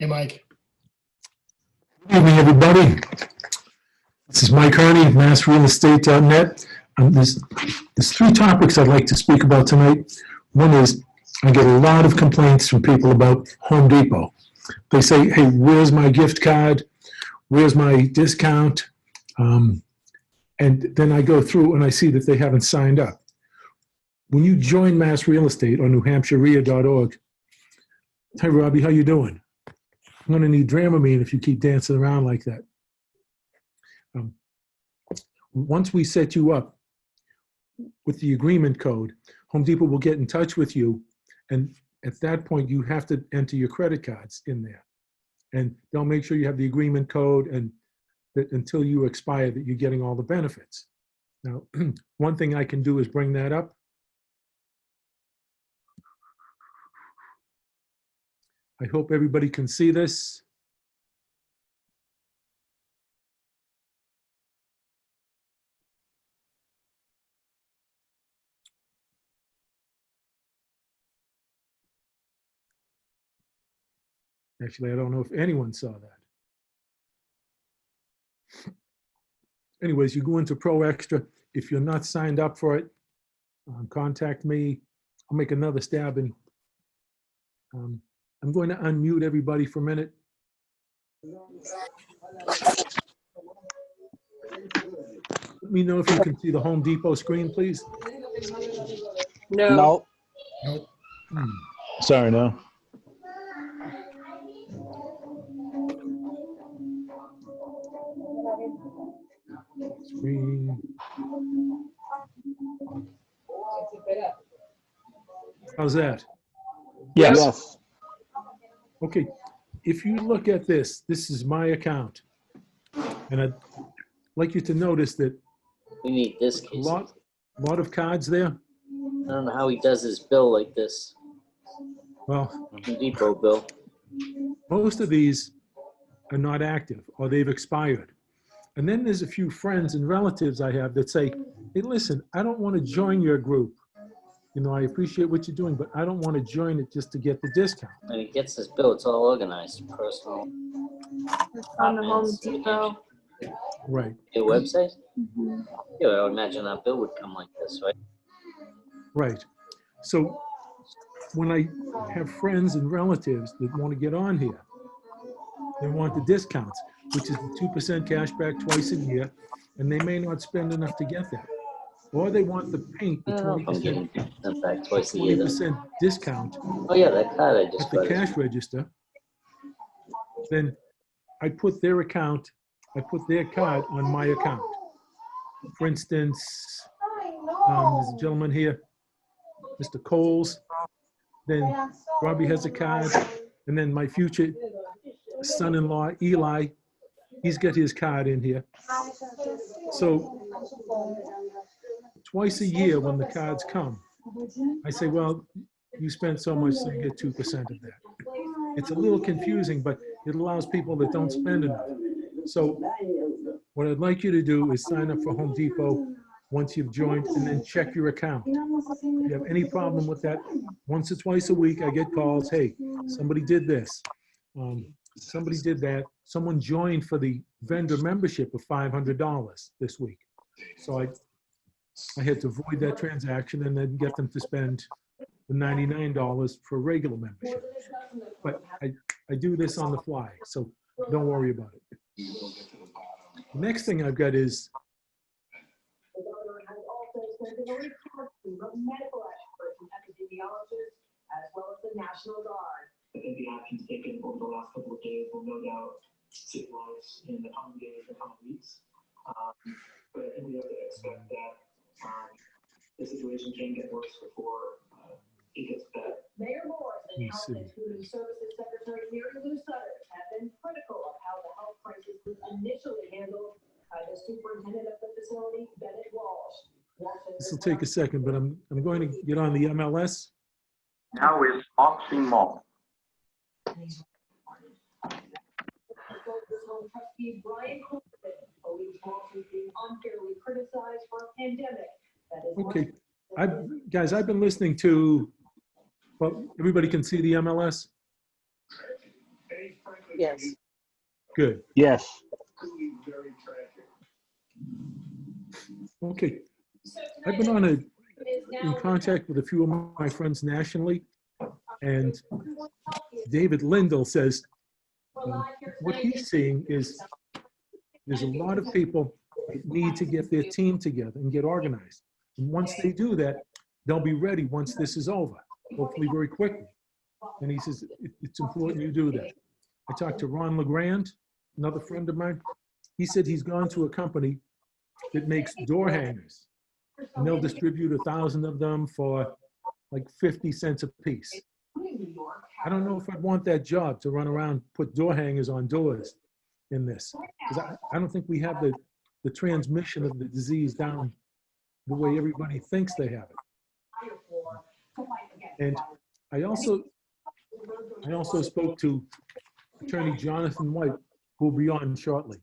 Hey, Mike. Good evening, everybody. This is Mike Herney, MassRealEstate.net. There's three topics I'd like to speak about tonight. One is I get a lot of complaints from people about Home Depot. They say, hey, where's my gift card? Where's my discount? And then I go through and I see that they haven't signed up. When you join Mass Real Estate on NewHampshireREA.org, hi, Robbie, how you doing? I'm going to need Dramamine if you keep dancing around like that. Once we set you up with the agreement code, Home Depot will get in touch with you, and at that point you have to enter your credit cards in there, and they'll make sure you have the agreement code, and that until you expire that you're getting all the benefits. Now, one thing I can do is bring that up. I hope everybody can see this. Actually, I don't know if anyone saw that. Anyways, you go into Pro Extra. If you're not signed up for it, contact me. I'll make another stab. And I'm going to unmute everybody for a minute. Let me know if you can see the Home Depot screen, please. No. Nope. Sorry, no. Screen. How's that? Yes. Okay, if you look at this, this is my account. And I'd like you to notice that We need this a case. lot of cards there. I don't know how he does his bill like this. Well, Home Depot bill. most of these are not active or they've expired. And then there's a few friends and relatives I have that say, hey, listen, I don't want to join your group. You know, I appreciate what you're doing, but I don't want to join it just to get the discount. When he gets his bill, it's all organized. Personal. It's on the Home Depot. Right, Your website? Yeah, I would imagine that bill would come like this, right? right. So when I have friends and relatives that want to get on here, they want the discounts, which is the 2% cash back twice a year, and they may not spend enough to get that. Or they want the paint, the I don't know if I'm 20%, getting sent back twice a year. Though. 20% discount Oh yeah, that card I just at the got. cash register. Then I put their account, I put their card on my account. For instance, there's a gentleman here, Mr. Coles. Then Robbie has a card, and then my future son-in-law, Eli, he's got his card in here. So twice a year when the cards come, I say, well, you spent so much, so you get 2% of that. It's a little confusing, but it allows people that don't spend enough. So what I'd like you to do is sign up for Home Depot once you've joined, and then check your account. If you have any problem with that, once or twice a week, I get calls, hey, somebody did this. Somebody did that. Someone joined for the vendor membership of $500 this week. So I had to void that transaction and then get them to spend the $99 for regular membership. But I do this on the fly, so don't worry about it. The next thing I've got is medical experts and epidemiologists, as well as the National Guard. I think the actions taken over the last couple of days will no doubt save lives in the coming days and coming weeks. But I think we have to expect that the situation can get worse before it gets better. Mayor Moore's announcement, Human Services Secretary Mary Lou Sutter have been critical of how the health crisis was initially handled by the superintendent of the facility, Bennett Walsh. this will take a second, but I'm going to get on the MLS. Now is auction mode. Trustee Brian Corbett believes Walsh is being unfairly criticized for a pandemic that is. Okay, guys, I've been listening to, well, everybody can see the MLS? Yes. Good. Yes. Okay. I've been in contact with a few of my friends nationally, and David Lindell says what he's seeing is there's a lot of people that need to get their team together and get organized. And once they do that, they'll be ready once this is over, hopefully very quickly. And he says, it's important you do that. I talked to Ron LeGrand, another friend of mine. He said he's gone to a company that makes door hangers, and they'll distribute 1,000 of them for like 50 cents a piece. I don't know if I'd want that job to run around, put door hangers on doors in this, because I don't think we have the transmission of the disease down the way everybody thinks they have it. And I also spoke to Attorney Jonathan White, who will be on shortly.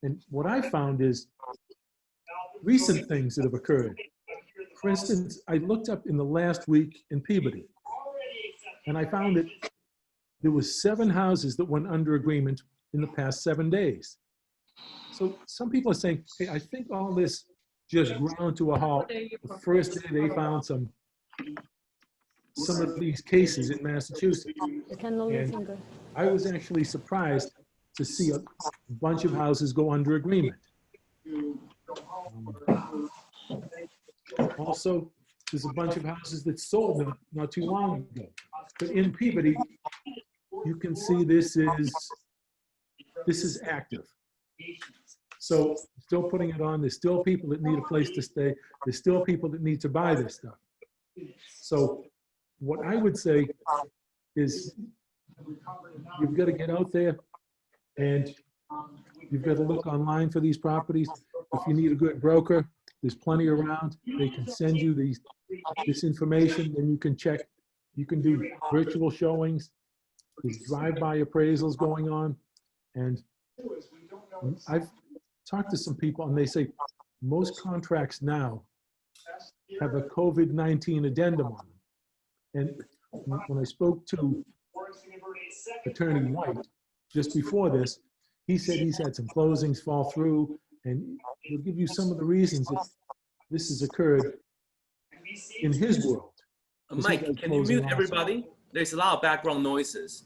And what I found is recent things that have occurred. For instance, I looked up in the last week in Peabody, and I found that there was 7 houses that went under agreement in the past 7 days. So some people are saying, hey, I think all this just ground to a halt. The first day they found some of these cases in Massachusetts. And I was actually surprised to see a bunch of houses go under agreement. Also, there's a bunch of houses that sold not too long ago. But in Peabody, you can see this is active. So still putting it on. There's still people that need a place to stay. There's still people that need to buy this stuff. So what I would say is you've got to get out there and you've got to look online for these properties. If you need a good broker, there's plenty around. They can send you this information, and you can check. You can do virtual showings. There's drive-by appraisals going on. And I've talked to some people, and they say most contracts now have a COVID-19 addendum on them. And when I spoke to Attorney White just before this, he said he's had some closings fall through, and he'll give you some of the reasons that this has occurred in his world. Mike, can you mute everybody? There's a lot of background noises.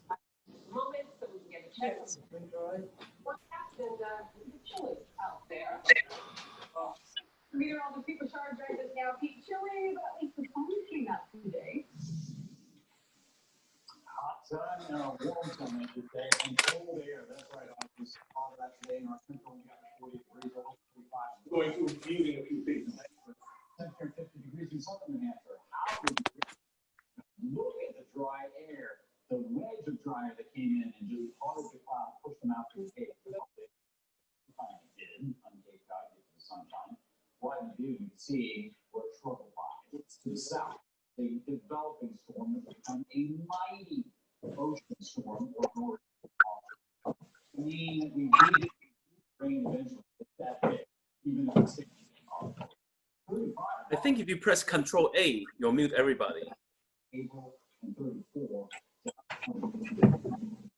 Meteorological supercharged right this now. Keep chilly, but at least the sun came out today. Hot sun, warm sun today, and cold air. That's right. All of that today in our central, we got 40 degrees, over 45. Going through muting a few things. Temperature 50 degrees in southern New Hampshire. How would you look at the dry air, the wedge of dry air that came in and just parted the cloud, pushed them out to the Cape. Finally did, on Cape Cod, get to the sunshine. What you do see, we're troubled by. It's to the south. A developing storm that will become a mighty ocean storm or north. We did rain eventually. It's that big, even if it's 60. I think if you press Control A, you'll mute everybody. April and 34.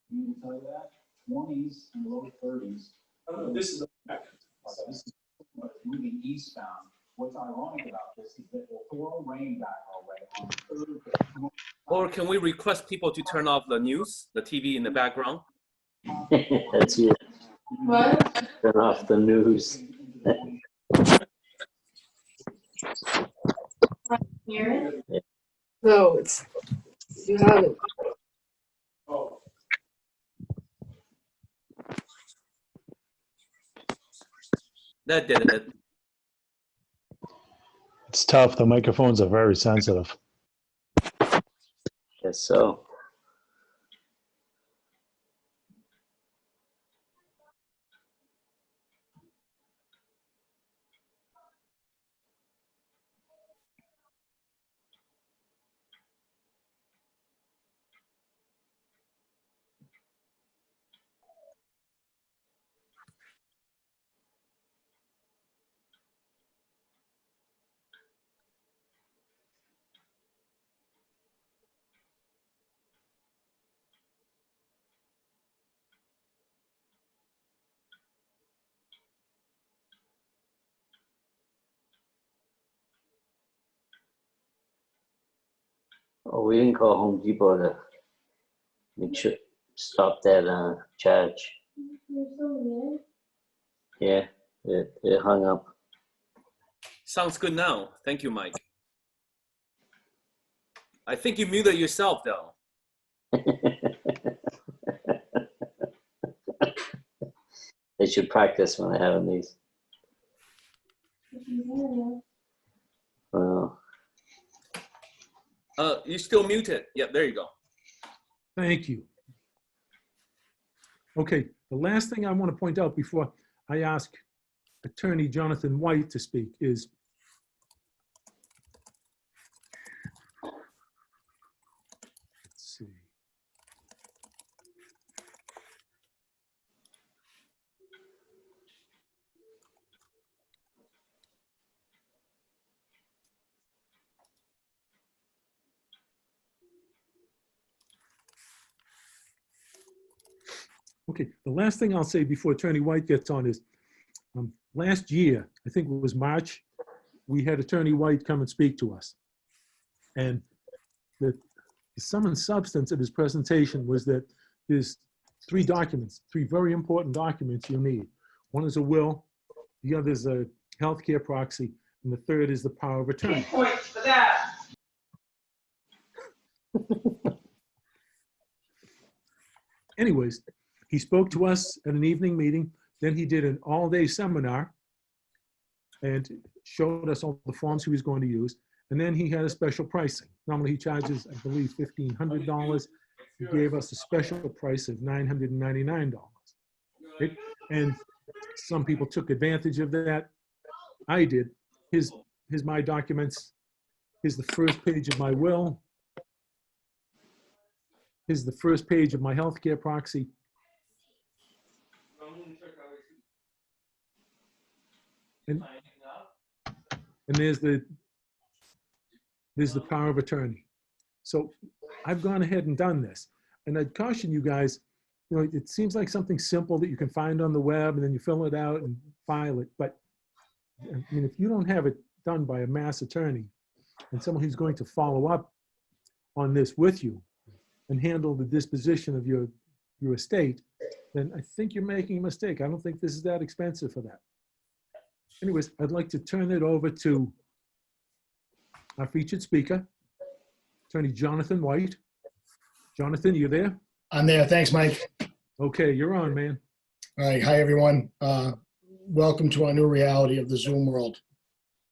You tell you that 20s and low 30s. Oh, this is moving eastbound. What's ironic about this is that we'll throw rain back our way on Thursday. Or can we request people to turn off the news, the TV in the background? That's you. What? Turn off the news. Hear it? No, it's you have it. That did it. It's tough. The microphones are very sensitive. Guess so. Oh, we didn't call Home Depot to make sure, stop that charge. Yeah, it hung up. Sounds good now. Thank you, Mike. I think you muted yourself, though. They should practice when they're having these. Well, You're still muted. Yep, there you go. Thank you. Okay, the last thing I want to point out before I ask Attorney Jonathan White to speak is let's see. Okay, the last thing I'll say before Attorney White gets on is last year, I think it was March, we had Attorney White come and speak to us. And the sum and substance of his presentation was that there's three documents, three very important documents you need. One is a will, the other is a healthcare proxy, and the third is the power of attorney. Points for that. Anyways, he spoke to us at an evening meeting. Then he did an all-day seminar and showed us all the forms he was going to use. And then he had a special pricing. Normally he charges, I believe, $1,500. He gave us a special price of $999. Right? And some people took advantage of that. I did. Here's my documents. Here's the first page of my will. Here's the first page of my healthcare proxy. And there's the power of attorney. So I've gone ahead and done this. And I'd caution you guys, you know, it seems like something simple that you can find on the web and then you fill it out and file it. But I mean, if you don't have it done by a mass attorney and someone who's going to follow up on this with you and handle the disposition of your estate, then I think you're making a mistake. I don't think this is that expensive for that. Anyways, I'd like to turn it over to our featured speaker, Attorney Jonathan White. Jonathan, you there? I'm there. Thanks, Mike. Okay, you're on, man. All right. Hi, everyone. Welcome to our new reality of the Zoom world.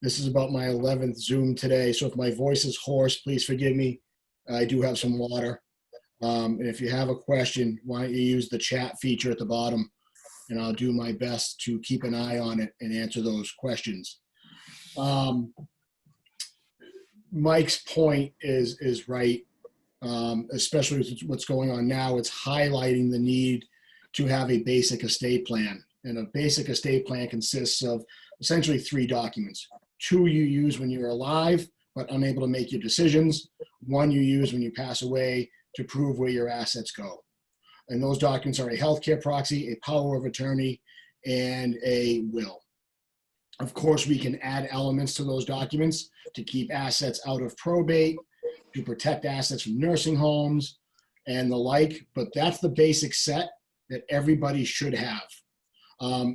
This is about my 11th Zoom today. So if my voice is hoarse, please forgive me. I do have some water. And if you have a question, why don't you use the chat feature at the bottom, and I'll do my best to keep an eye on it and answer those questions. Mike's point is right, especially with what's going on now. It's highlighting the need to have a basic estate plan. And a basic estate plan consists of essentially three documents. Two you use when you're alive, but unable to make your decisions. One you use when you pass away to prove where your assets go. And those documents are a healthcare proxy, a power of attorney, and a will. Of course, we can add elements to those documents to keep assets out of probate, to protect assets from nursing homes, and the like, but that's the basic set that everybody should have.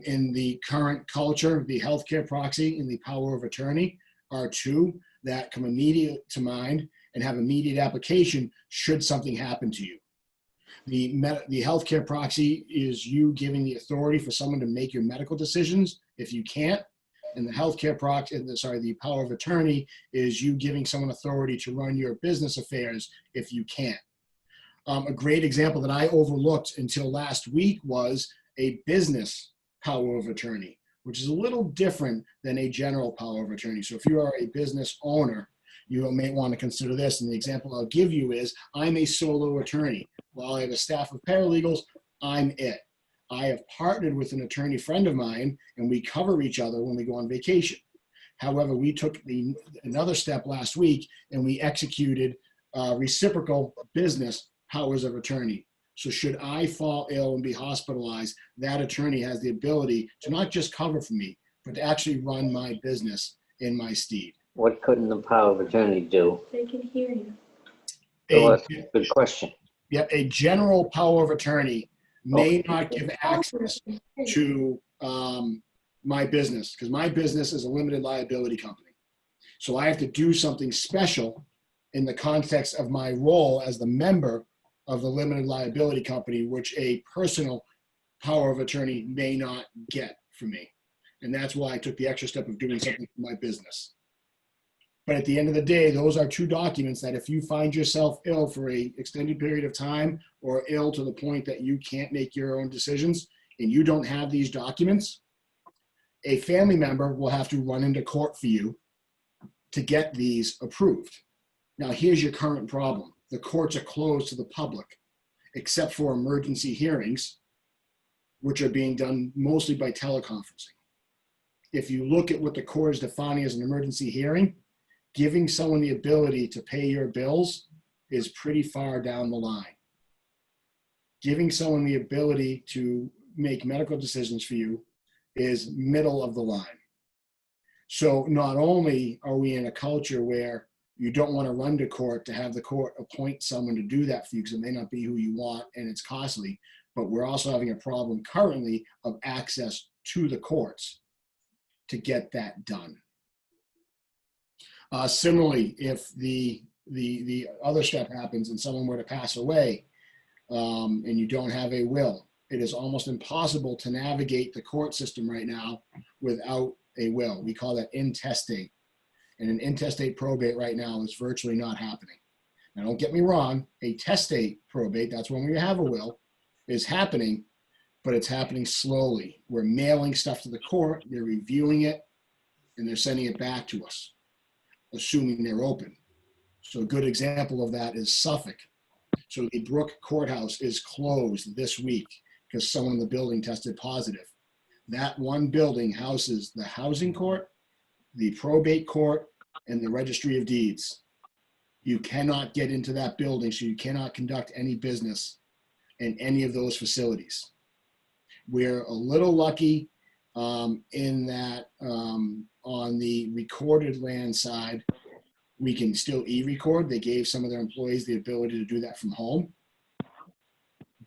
In the current culture, the healthcare proxy and the power of attorney are two that come immediate to mind and have immediate application should something happen to you. The healthcare proxy is you giving the authority for someone to make your medical decisions if you can't. And the healthcare proxy, the power of attorney is you giving someone authority to run your business affairs if you can't. A great example that I overlooked until last week was a business power of attorney, which is a little different than a general power of attorney. So if you are a business owner, you may want to consider this. And the example I'll give you is I'm a solo attorney. While I have a staff of paralegals, I'm it. I have partnered with an attorney friend of mine and we cover each other when we go on vacation. However, we took another step last week and we executed reciprocal business powers of attorney. So should I fall ill and be hospitalized, that attorney has the ability to not just cover for me, but to actually run my business in my stead. what couldn't the power of attorney do? They can hear you. Good question. Yep, a general power of attorney may not give access to my business, because my business is a limited liability company. So I have to do something special in the context of my role as the member of the limited liability company, which a personal power of attorney may not get from me. And that's why I took the extra step of doing something for my business. But at the end of the day, those are two documents that if you find yourself ill for an extended period of time, or ill to the point that you can't make your own decisions and you don't have these documents, a family member will have to run into court for you to get these approved. Now, here's your current problem. The courts are closed to the public, except for emergency hearings, which are being done mostly by teleconferencing. If you look at what the court is defining as an emergency hearing, giving someone the ability to pay your bills is pretty far down the line. Giving someone the ability to make medical decisions for you is middle of the line. So not only are we in a culture where you don't want to run to court to have the court appoint someone to do that for you because it may not be who you want and it's costly, but we're also having a problem currently of access to the courts to get that done. Similarly, if the other step happens and someone were to pass away and you don't have a will, it is almost impossible to navigate the court system right now without a will. We call that intestate. And an intestate probate right now is virtually not happening. Now, don't get me wrong, a testate probate, that's when we have a will, is happening, but it's happening slowly. We're mailing stuff to the court, they're reviewing it, and they're sending it back to us, assuming they're open. So a good example of that is Suffolk. So the Brook Courthouse is closed this week because someone in the building tested positive. That one building houses the housing court, the probate court, and the registry of deeds. You cannot get into that building, so you cannot conduct any business in any of those facilities. We're a little lucky in that on the recorded land side, we can still e-record. They gave some of their employees the ability to do that from home,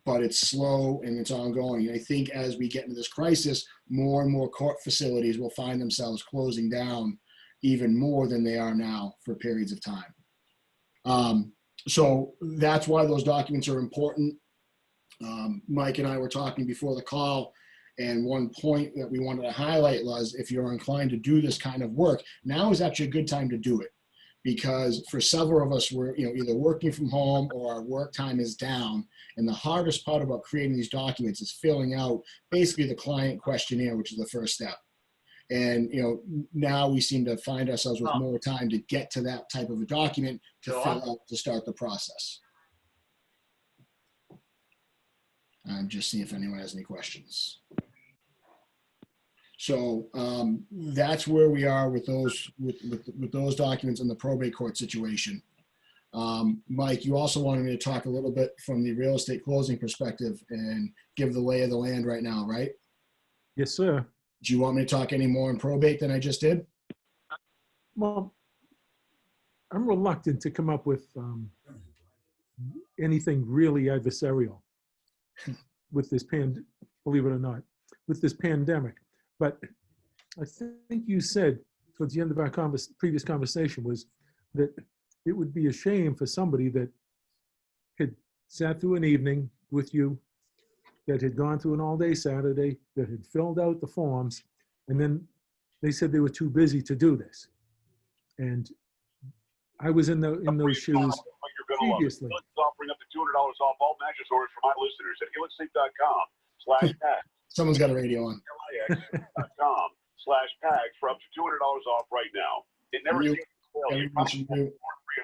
but it's slow and it's ongoing. I think as we get into this crisis, more and more court facilities will find themselves closing down even more than they are now for periods of time. So that's why those documents are important. Mike and I were talking before the call, and one point that we wanted to highlight was if you're inclined to do this kind of work, now is actually a good time to do it. Because for several of us, we're either working from home or our work time is down. And the hardest part about creating these documents is filling out basically the client questionnaire, which is the first step. And now we seem to find ourselves with more time to get to that type of a document to fill out to start the process. I'm just seeing if anyone has any questions. So that's where we are with those with those documents in the probate court situation. Mike, you also wanted me to talk a little bit from the real estate closing perspective and give the lay of the land right now, right? Yes, sir. Do you want me to talk any more in probate than I just did? Well, I'm reluctant to come up with anything really adversarial with this believe it or not, with this pandemic. But I think you said towards the end of our previous conversation was that it would be a shame for somebody that had sat through an evening with you, that had gone through an all-day Saturday, that had filled out the forms, and then they said they were too busy to do this. And I was in those shoes previously. Offering up to $200 off all mattress orders for my listeners at helixsleep.com/PAG. Someone's got a radio on. LIX.com/PAG for up to $200 off right now. It never seems to fail.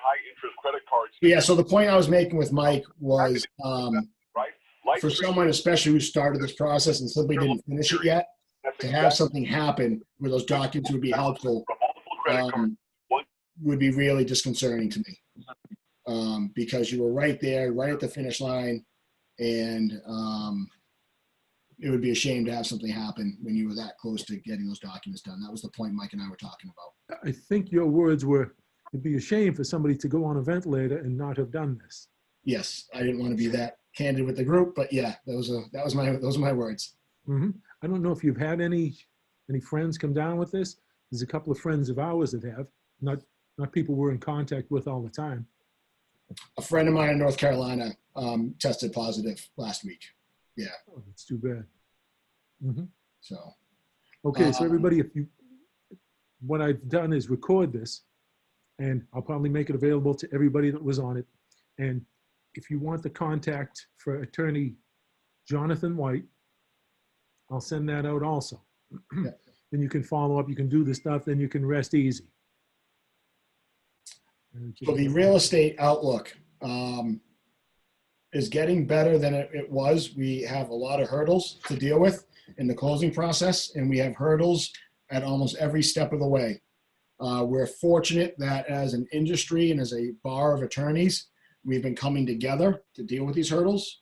High interest credit cards. Yeah, so the point I was making with Mike was for someone, especially who started this process and simply didn't finish it yet, to have something happen where those documents would be helpful would be really disconcerting to me. Because you were right there, right at the finish line, and it would be a shame to have something happen when you were that close to getting those documents done. That was the point Mike and I were talking about. I think your words were it'd be a shame for somebody to go on a ventilator and not have done this. Yes, I didn't want to be that candid with the group, but yeah, those are my words. Mm-hmm. I don't know if you've had any friends come down with this. There's a couple of friends of ours that have, not people we're in contact with all the time. A friend of mine in North Carolina tested positive last week. Yeah. Oh, that's too bad. Mm-hmm. So. Okay, so everybody, what I've done is record this, and I'll probably make it available to everybody that was on it. And if you want the contact for Attorney Jonathan White, I'll send that out also. Yeah. Then you can follow up, you can do the stuff, then you can rest easy. So the real estate outlook is getting better than it was. We have a lot of hurdles to deal with in the closing process, and we have hurdles at almost every step of the way. We're fortunate that as an industry and as a bar of attorneys, we've been coming together to deal with these hurdles.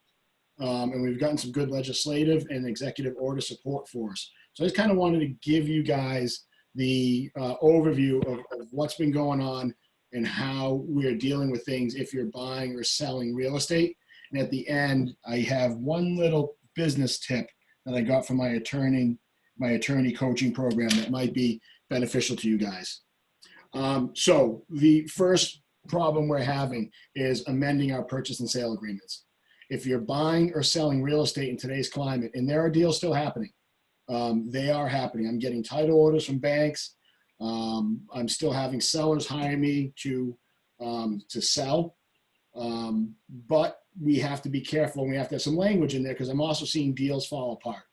And we've gotten some good legislative and executive order support for us. So I just kind of wanted to give you guys the overview of what's been going on and how we're dealing with things if you're buying or selling real estate. And at the end, I have one little business tip that I got from my attorney coaching program that might be beneficial to you guys. So the first problem we're having is amending our purchase and sale agreements. If you're buying or selling real estate in today's climate, and there are deals still happening, they are happening. I'm getting title orders from banks. I'm still having sellers hire me to sell. But we have to be careful, and we have to have some language in there because I'm also seeing deals fall apart.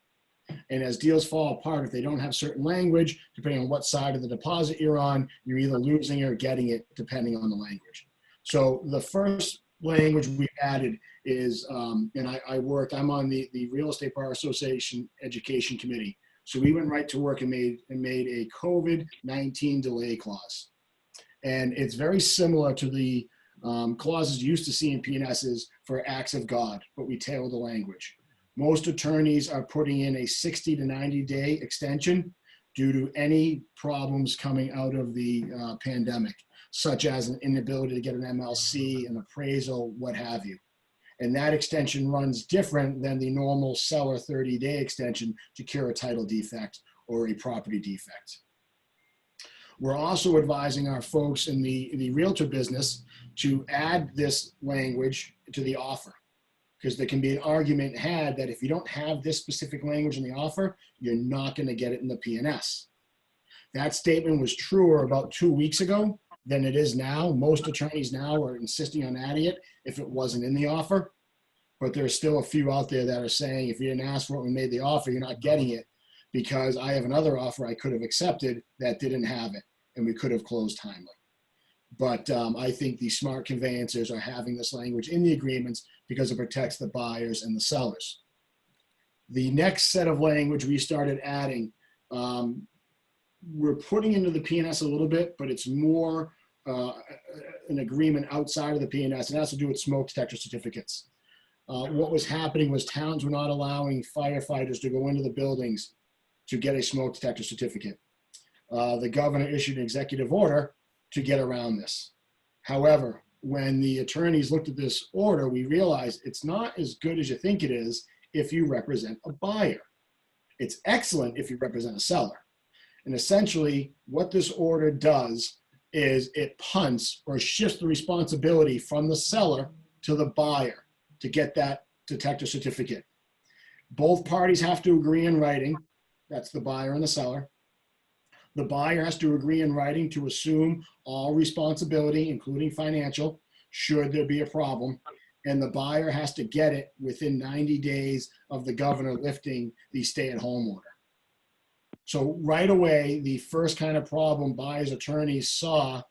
And as deals fall apart, if they don't have certain language, depending on what side of the deposit you're on, you're either losing or getting it depending on the language. So the first language we added is, and I'm on the Real Estate Bar Association Education Committee. So we went right to work and made a COVID-19 delay clause. And it's very similar to the clauses you used to see in PNSs for acts of God, but we tailored the language. Most attorneys are putting in a 60 to 90 day extension due to any problems coming out of the pandemic, such as an inability to get an MLC, an appraisal, what have you. And that extension runs different than the normal seller 30-day extension to cure a title defect or a property defect. We're also advising our folks in the realtor business to add this language to the offer, because there can be an argument had that if you don't have this specific language in the offer, you're not going to get it in the PNS. That statement was truer about 2 weeks ago than it is now. Most attorneys now are insisting on adding it if it wasn't in the offer, but there's still a few out there that are saying if you didn't ask for it when we made the offer, you're not getting it because I have another offer I could have accepted that didn't have it and we could have closed timely. But I think the smart conveyancers are having this language in the agreements because it protects the buyers and the sellers. The next set of language we started adding, we're putting into the PNS a little bit, but it's more an agreement outside of the PNS, and it has to do with smoke detector certificates. What was happening was towns were not allowing firefighters to go into the buildings to get a smoke detector certificate. The governor issued an executive order to get around this. However, when the attorneys looked at this order, we realized it's not as good as you think it is if you represent a buyer. It's excellent if you represent a seller. And essentially what this order does is it punts or shifts the responsibility from the seller to the buyer to get that detector certificate. Both parties have to agree in writing. That's the buyer and the seller. The buyer has to agree in writing to assume all responsibility, including financial, should there be a problem. And the buyer has to get it within 90 days of the governor lifting the stay-at-home order. So right away, the first kind of problem buyers' attorneys saw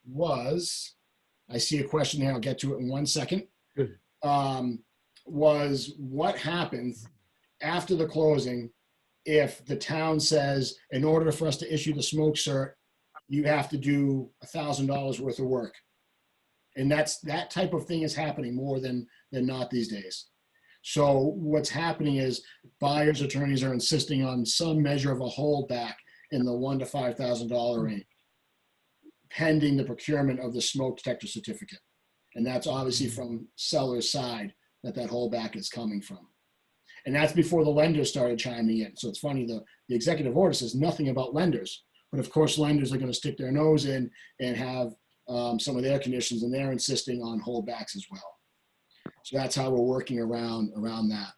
was, I see a question there, I'll get to it in 1 second, was what happens after the closing if the town says, in order for us to issue the smoke cert, you have to do $1,000 worth of work. And that type of thing is happening more than not these days. So what's happening is buyers' attorneys are insisting on some measure of a holdback in the $1,000 to $5,000 range. pending the procurement of the smoke detector certificate. And that's obviously from seller's side that holdback is coming from. And that's before the lenders started chiming in. So it's funny, the executive order says nothing about lenders, but of course lenders are going to stick their nose in and have some of their conditions, and they're insisting on holdbacks as well. So that's how we're working around that.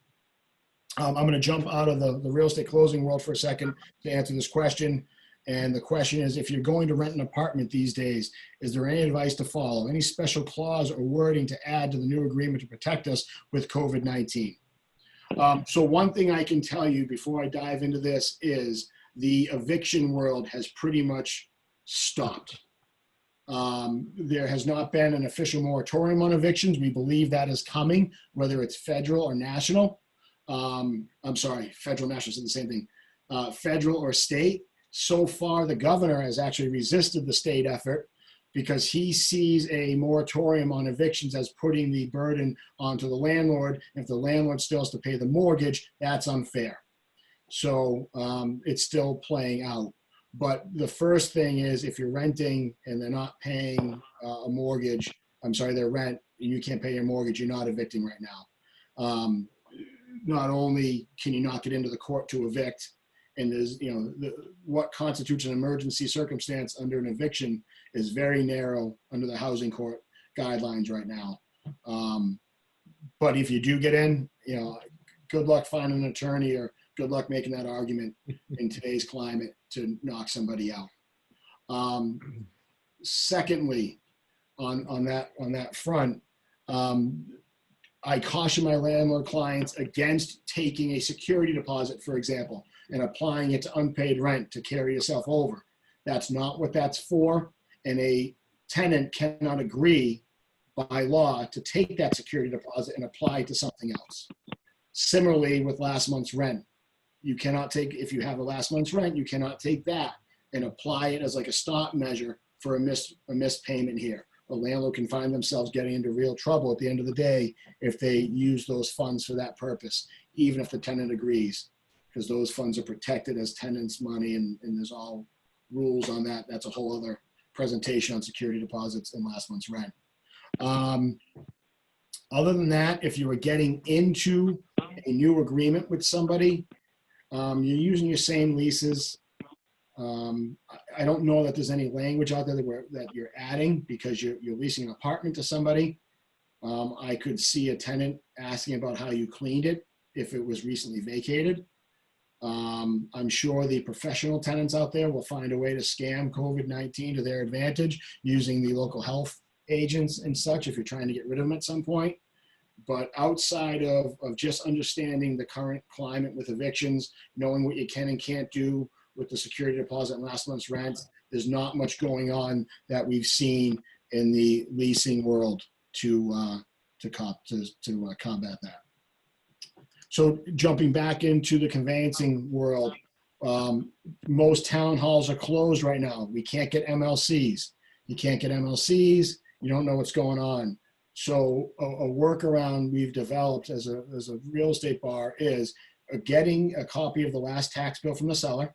I'm going to jump out of the real estate closing world for a second to answer this question. And the question is, if you're going to rent an apartment these days, is there any advice to follow? Any special clause or wording to add to the new agreement to protect us with COVID-19? So one thing I can tell you before I dive into this is the eviction world has pretty much stopped. There has not been an official moratorium on evictions. We believe that is coming, whether it's federal or national. I'm sorry, federal, national is the same thing. Federal or state. So far, the governor has actually resisted the state effort because he sees a moratorium on evictions as putting the burden onto the landlord. If the landlord still has to pay the mortgage, that's unfair. So it's still playing out. But the first thing is, if you're renting and they're not paying a mortgage, I'm sorry, their rent, and you can't pay your mortgage, you're not evicting right now. Not only can you not get into the court to evict, and there's, what constitutes an emergency circumstance under an eviction is very narrow under the housing court guidelines right now. But if you do get in, good luck finding an attorney, or good luck making that argument in today's climate to knock somebody out. Secondly, on that front, I caution my landlord clients against taking a security deposit, for example, and applying it to unpaid rent to carry yourself over. That's not what that's for, and a tenant cannot agree by law to take that security deposit and apply it to something else. Similarly, with last month's rent, you cannot take, if you have a last month's rent, you cannot take that and apply it as like a stop measure for a missed payment here. The landlord can find themselves getting into real trouble at the end of the day if they use those funds for that purpose, even if the tenant agrees, because those funds are protected as tenants' money, and there's all rules on that. That's a whole other presentation on security deposits and last month's rent. Other than that, if you are getting into a new agreement with somebody, you're using your same leases. I don't know that there's any language out there that you're adding because you're leasing an apartment to somebody. I could see a tenant asking about how you cleaned it if it was recently vacated. I'm sure the professional tenants out there will find a way to scam COVID-19 to their advantage using the local health agents and such if you're trying to get rid of them at some point. But outside of just understanding the current climate with evictions, knowing what you can and can't do with the security deposit and last month's rent, there's not much going on that we've seen in the leasing world to combat that. So jumping back into the conveyancing world, most town halls are closed right now. We can't get MLCs. You can't get MLCs. You don't know what's going on. So a workaround we've developed as a real estate bar is getting a copy of the last tax bill from the seller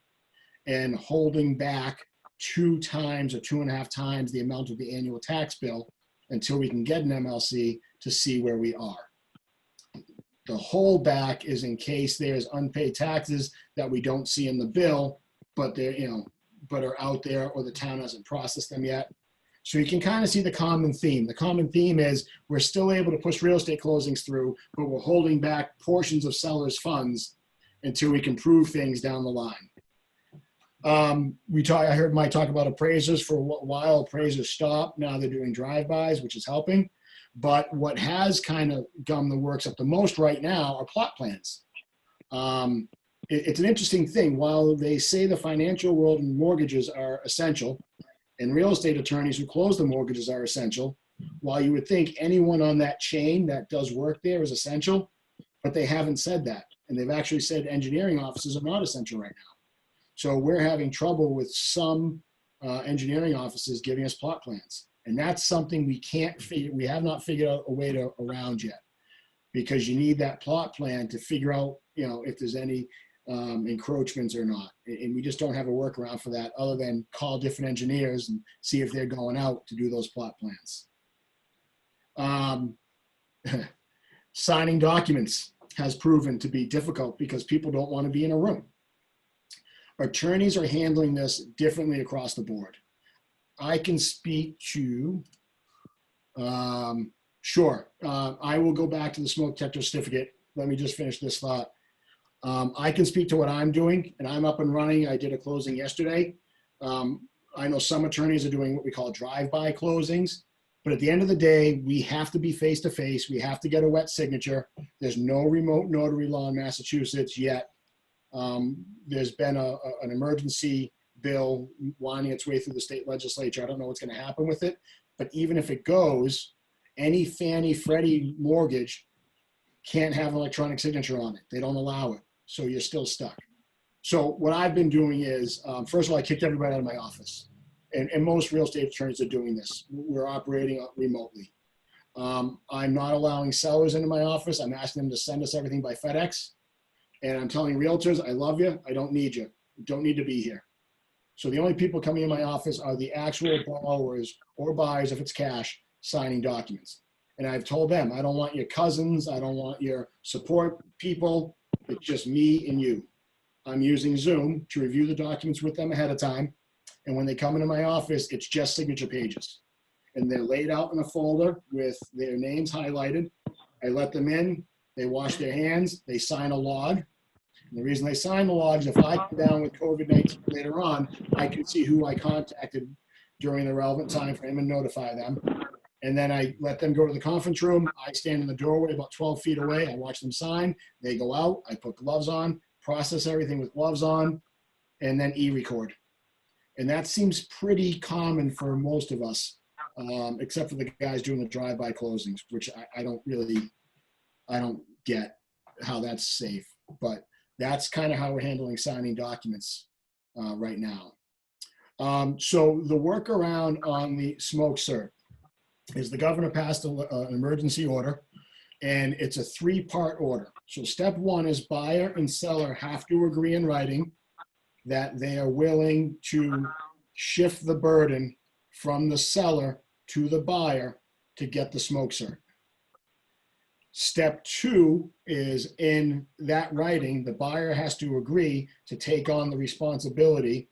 and holding back 2 times or 2.5 times the amount of the annual tax bill until we can get an MLC to see where we are. The holdback is in case there's unpaid taxes that we don't see in the bill, but they're, but are out there or the town hasn't processed them yet. So you can kind of see the common theme. The common theme is we're still able to push real estate closings through, but we're holding back portions of sellers' funds until we can prove things down the line. I heard Mike talk about appraisers for a while. Appraisers stopped. Now they're doing drive-bys, which is helping. But what has kind of gummed the works up the most right now are plot plans. It's an interesting thing. While they say the financial world and mortgages are essential, and real estate attorneys who close the mortgages are essential, while you would think anyone on that chain that does work there is essential, but they haven't said that. And they've actually said engineering offices are not essential right now. So we're having trouble with some engineering offices giving us plot plans. And that's something we have not figured out a way around yet, because you need that plot plan to figure out, if there's any encroachments or not. And we just don't have a workaround for that other than call different engineers and see if they're going out to do those plot plans. Signing documents has proven to be difficult because people don't want to be in a room. Attorneys are handling this differently across the board. I can speak to, sure, I will go back to the smoke detector certificate. Let me just finish this thought. I can speak to what I'm doing, and I'm up and running. I did a closing yesterday. I know some attorneys are doing what we call drive-by closings, but at the end of the day, we have to be face-to-face. We have to get a wet signature. There's no remote notary law in Massachusetts yet. There's been an emergency bill winding its way through the state legislature. I don't know what's going to happen with it, but even if it goes, any Fannie Freddie mortgage can't have an electronic signature on it. They don't allow it, so you're still stuck. So what I've been doing is, first of all, I kicked everybody out of my office, and most real estate attorneys are doing this. We're operating remotely. I'm not allowing sellers into my office. I'm asking them to send us everything by FedEx. And I'm telling realtors, I love you. I don't need you. You don't need to be here. So the only people coming in my office are the actual borrowers or buyers, if it's cash, signing documents. And I've told them, I don't want your cousins. I don't want your support people. It's just me and you. I'm using Zoom to review the documents with them ahead of time. And when they come into my office, it's just signature pages. And they're laid out in a folder with their names highlighted. I let them in. They wash their hands. They sign a log. And the reason they sign the logs, if I come down with COVID-19 later on, I can see who I contacted during the relevant time frame and notify them. And then I let them go to the conference room. I stand in the doorway about 12 feet away. I watch them sign. They go out. I put gloves on, process everything with gloves on, and then e-record. And that seems pretty common for most of us, except for the guys doing the drive-by closings, which I don't get how that's safe. But that's kind of how we're handling signing documents right now. So the workaround on the smoke cert is the governor passed an emergency order, and it's a 3-part order. So step 1 is buyer and seller have to agree in writing that they are willing to shift the burden from the seller to the buyer to get the smoke cert. Step 2 is in that writing, the buyer has to agree to take on the responsibility,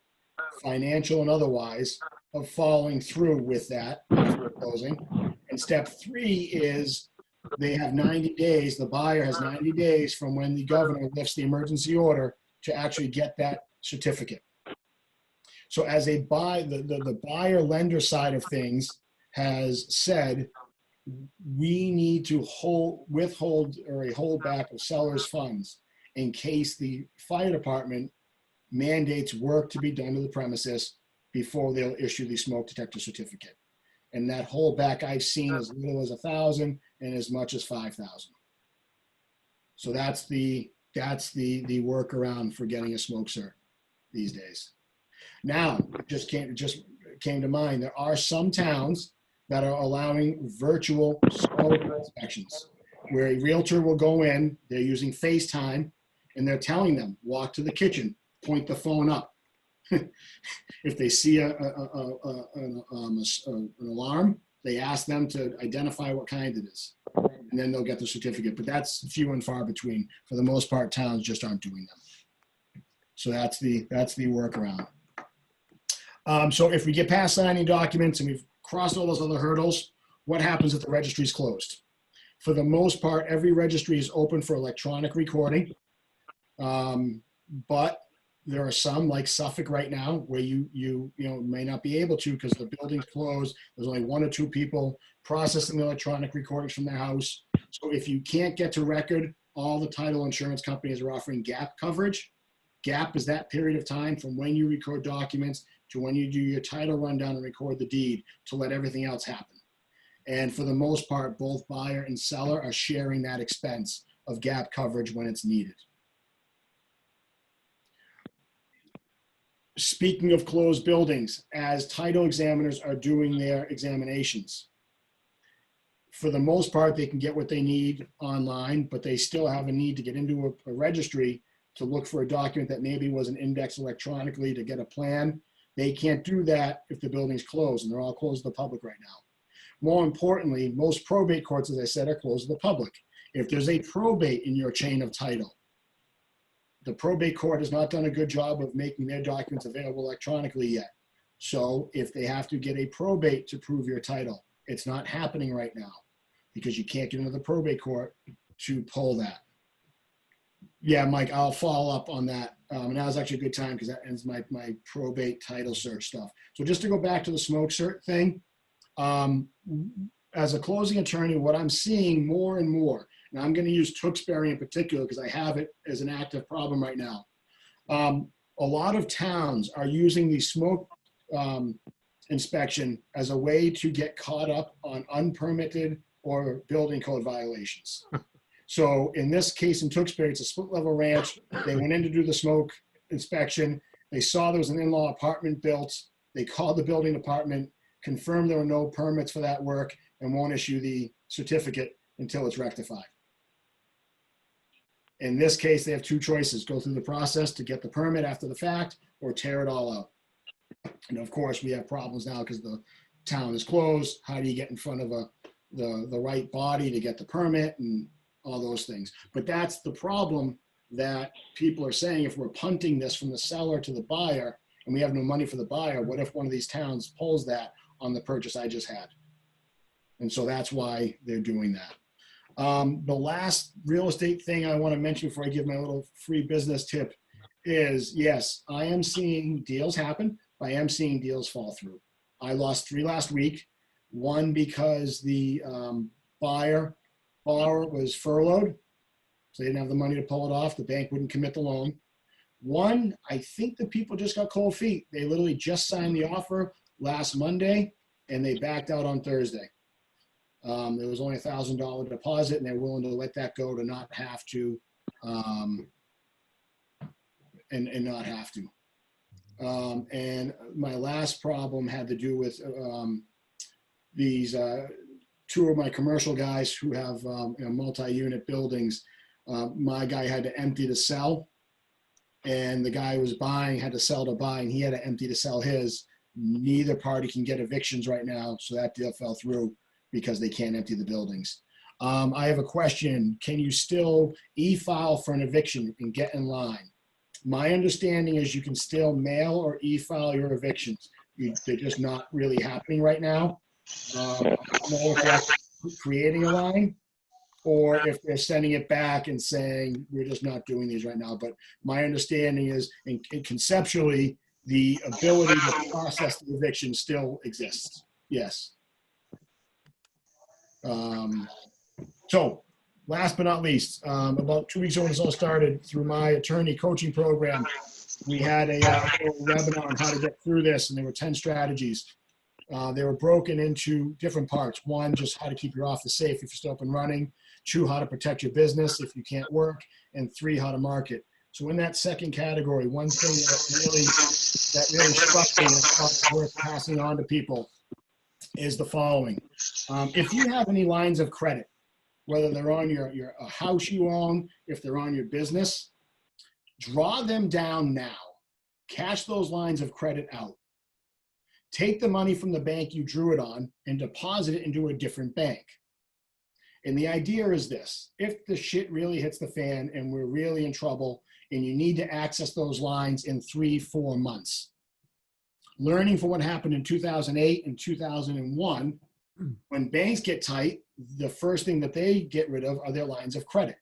financial and otherwise, of following through with that after closing. And step 3 is they have 90 days, the buyer has 90 days from when the governor lifts the emergency order to actually get that certificate. So as a the buyer lender side of things has said, we need to withhold or a holdback of seller's funds in case the fire department mandates work to be done to the premises before they'll issue the smoke detector certificate. And that holdback I've seen as little as 1,000 and as much as 5,000. So that's the workaround for getting a smoke cert these days. Now, it just came to mind, there are some towns that are allowing virtual smoke inspections where a realtor will go in, they're using FaceTime, and they're telling them, walk to the kitchen, point the phone up. If they see an alarm, they ask them to identify what kind it is, and then they'll get the certificate. But that's few and far between. For the most part, towns just aren't doing them. So that's the workaround. So if we get past signing documents and we've crossed all those other hurdles, what happens if the registry is closed? For the most part, every registry is open for electronic recording, but there are some, like Suffolk right now, where you may not be able to because the building's closed. There's only 1 or 2 people processing the electronic recordings from their house. So if you can't get to record, all the title insurance companies are offering gap coverage. Gap is that period of time from when you record documents to when you do your title rundown and record the deed to let everything else happen. And for the most part, both buyer and seller are sharing that expense of gap coverage when it's needed. Speaking of closed buildings, as title examiners are doing their examinations, for the most part, they can get what they need online, but they still have a need to get into a registry to look for a document that maybe wasn't indexed electronically to get a plan. They can't do that if the building's closed, and they're all closed to the public right now. More importantly, most probate courts, as I said, are closed to the public. If there's a probate in your chain of title, the probate court has not done a good job of making their documents available electronically yet. So if they have to get a probate to prove your title, it's not happening right now because you can't get into the probate court to pull that. Yeah, Mike, I'll follow up on that. That was actually a good time because that ends my probate title search stuff. So just to go back to the smoke cert thing, as a closing attorney, what I'm seeing more and more, and I'm going to use Tewksbury in particular because I have it as an active problem right now. A lot of towns are using the smoke inspection as a way to get caught up on unpermitted or building code violations. So in this case in Tewksbury, it's a split level ranch. They went in to do the smoke inspection. They saw there was an in-law apartment built. They called the building department, confirmed there were no permits for that work, and won't issue the certificate until it's rectified. In this case, they have two choices: go through the process to get the permit after the fact, or tear it all out. And of course, we have problems now because the town is closed. How do you get in front of the right body to get the permit and all those things? But that's the problem that people are saying. If we're punting this from the seller to the buyer and we have no money for the buyer, what if one of these towns pulls that on the purchase I just had? And so that's why they're doing that. The last real estate thing I want to mention before I give my little free business tip is, yes, I am seeing deals happen, but I am seeing deals fall through. I lost 3 last week. One because the borrower was furloughed, so they didn't have the money to pull it off. The bank wouldn't commit the loan. One, I think the people just got cold feet. They literally just signed the offer last Monday, and they backed out on Thursday. There was only $1,000 deposit, and they're willing to let that go to not have to, and not have to. And my last problem had to do with these two of my commercial guys who have multi-unit buildings. My guy had to empty to sell, and the guy who was buying had to sell to buy, and he had to empty to sell his. Neither party can get evictions right now, so that deal fell through because they can't empty the buildings. I have a question. Can you still e-file for an eviction and get in line? My understanding is you can still mail or e-file your evictions. They're just not really happening right now. I don't know if that's creating a line or if they're sending it back and saying, we're just not doing these right now. But my understanding is, and conceptually, the ability to process the eviction still exists. Yes. So last but not least, about 2 weeks ago when this all started, through my attorney coaching program, we had a little webinar on how to get through this, and there were 10 strategies. They were broken into different parts. 1, just how to keep your office safe if you're still up and running. 2, how to protect your business if you can't work. And 3, how to market. So in that second category, one thing that really struck me and thought worth passing on to people is the following. If you have any lines of credit, whether they're on a house you own, if they're on your business, draw them down now. Cash those lines of credit out. Take the money from the bank you drew it on and deposit it into a different bank. And the idea is this: if the shit really hits the fan and we're really in trouble and you need to access those lines in 3-4 months, learning from what happened in 2008 and 2001, when banks get tight, the first thing that they get rid of are their lines of credit.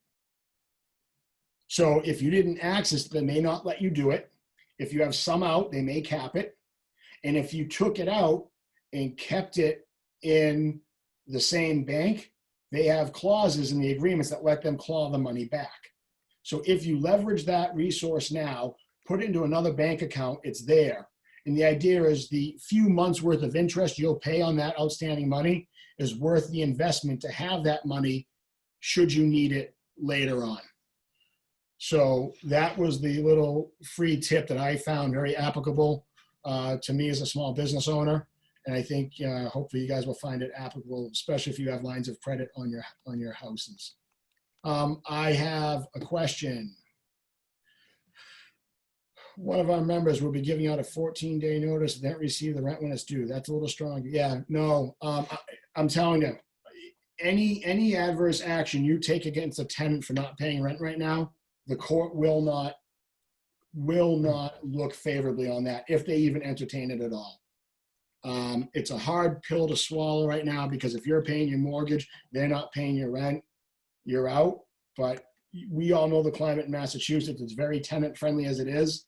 So if you didn't access, they may not let you do it. If you have some out, they may cap it. And if you took it out and kept it in the same bank, they have clauses in the agreements that let them claw the money back. So if you leverage that resource now, put it into another bank account, it's there. And the idea is the few months worth of interest you'll pay on that outstanding money is worth the investment to have that money should you need it later on. So that was the little free tip that I found very applicable to me as a small business owner. And I think hopefully you guys will find it applicable, especially if you have lines of credit on your houses. I have a question. One of our members will be giving out a 14-day notice and then receive the rent when it's due. That's a little strong. Yeah, no, I'm telling you, any adverse action you take against a tenant for not paying rent right now, the court will not look favorably on that if they even entertain it at all. It's a hard pill to swallow right now because if you're paying your mortgage, they're not paying your rent, you're out. But we all know the climate in Massachusetts. It's very tenant friendly as it is.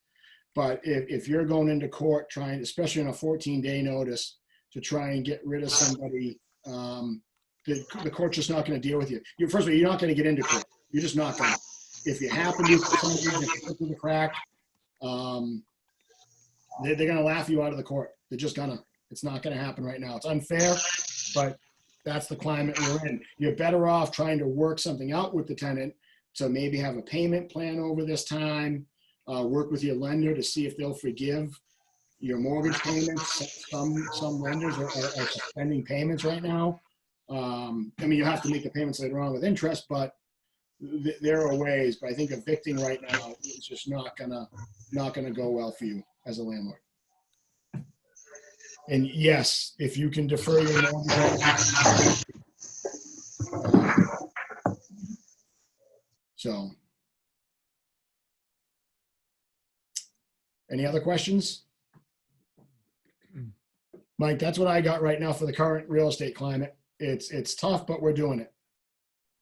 But if you're going into court trying, especially on a 14-day notice, to try and get rid of somebody, the court's just not going to deal with you. First of all, you're not going to get into court. You're just not going to. If you happen to, for some reason, slip through the crack, they're going to laugh you out of the court. They're just going to. It's not going to happen right now. It's unfair, but that's the climate we're in. You're better off trying to work something out with the tenant to maybe have a payment plan over this time, work with your lender to see if they'll forgive your mortgage payments. Some lenders are suspending payments right now. I mean, you have to make the payments later on with interest, but there are ways. But I think evicting right now is just not gonna go well for you as a landlord. And yes, if you can defer your mortgage, so. Any other questions? Mike, that's what I got right now for the current real estate climate. It's tough, but we're doing it.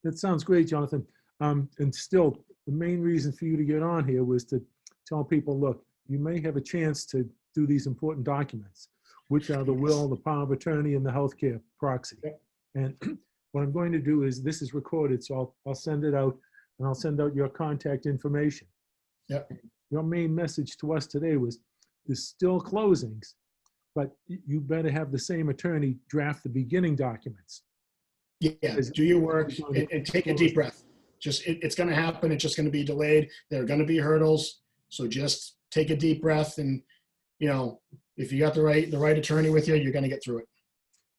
That sounds great, Jonathan. And still, the main reason for you to get on here was to tell people, look, you may have a chance to do these important documents, which are the will, the power of attorney, and the healthcare proxy. Yep. And what I'm going to do is, this is recorded, so I'll send it out, and I'll send out your contact information. Yep. Your main message to us today was, there's still closings, but you better have the same attorney draft the beginning documents. Yeah, do your work and take a deep breath. Just it's going to happen. It's just going to be delayed. There are going to be hurdles. So just take a deep breath, and if you got the right attorney with you, you're going to get through it.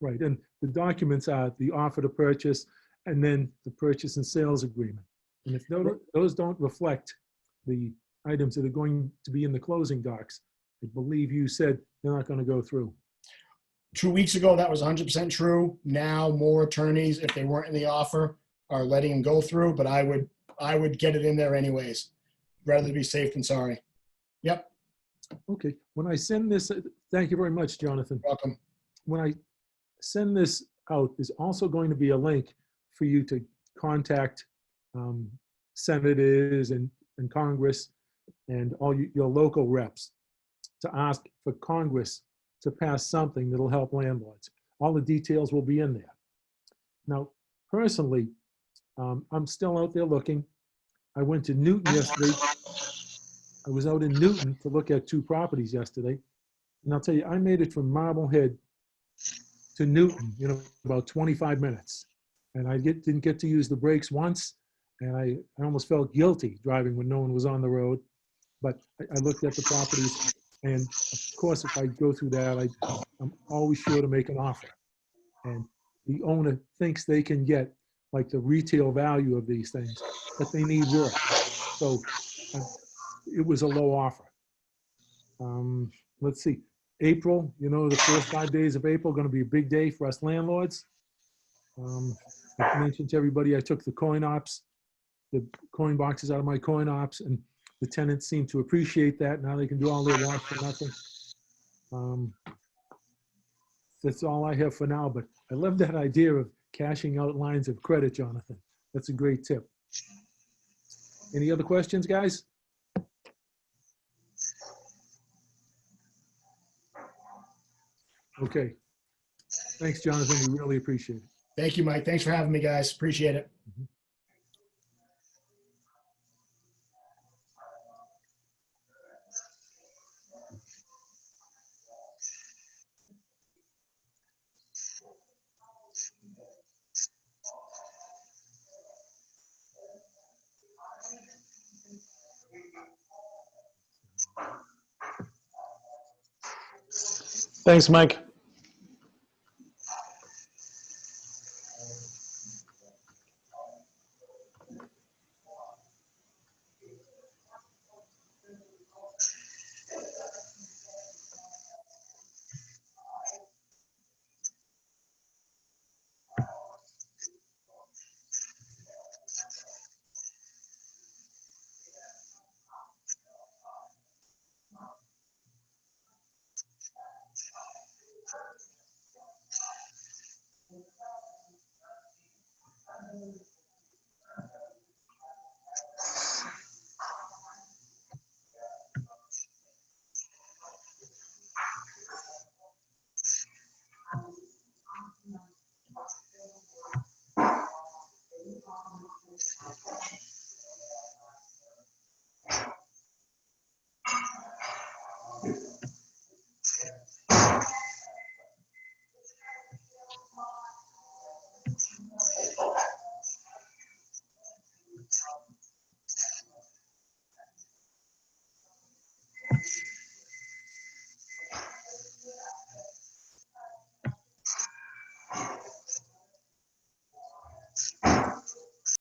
Right, and the documents are the offer to purchase, and then the purchase and sales agreement. And if those don't reflect the items that are going to be in the closing docs, I believe you said they're not going to go through. 2 weeks ago, that was 100% true. Now, more attorneys, if they weren't in the offer, are letting them go through. But I would get it in there anyways, rather be safe than sorry. Yep. Okay. When I send this, thank you very much, Jonathan. Welcome. When I send this out, there's also going to be a link for you to contact senators and Congress and all your local reps to ask for Congress to pass something that'll help landlords. All the details will be in there. Now, personally, I'm still out there looking. I went to Newton yesterday. I was out in Newton to look at 2 properties yesterday. And I'll tell you, I made it from Marblehead to Newton in about 25 minutes. And I didn't get to use the brakes once. And I almost felt guilty driving when no one was on the road. But I looked at the properties. And of course, if I go through that, I'm always sure to make an offer. And the owner thinks they can get like the retail value of these things, but they need work. So it was a low offer. Let's see, April, the first 5 days of April are going to be a big day for us landlords. I mentioned to everybody I took the coin boxes out of my coin ops, and the tenants seem to appreciate that. Now they can do all their work for nothing. That's all I have for now, but I love that idea of cashing out lines of credit, Jonathan. That's a great tip. Any other questions, guys? Okay. Thanks, Jonathan. We really appreciate it. Thank you, Mike. Thanks for having me, guys. Appreciate it. Thanks, Mike.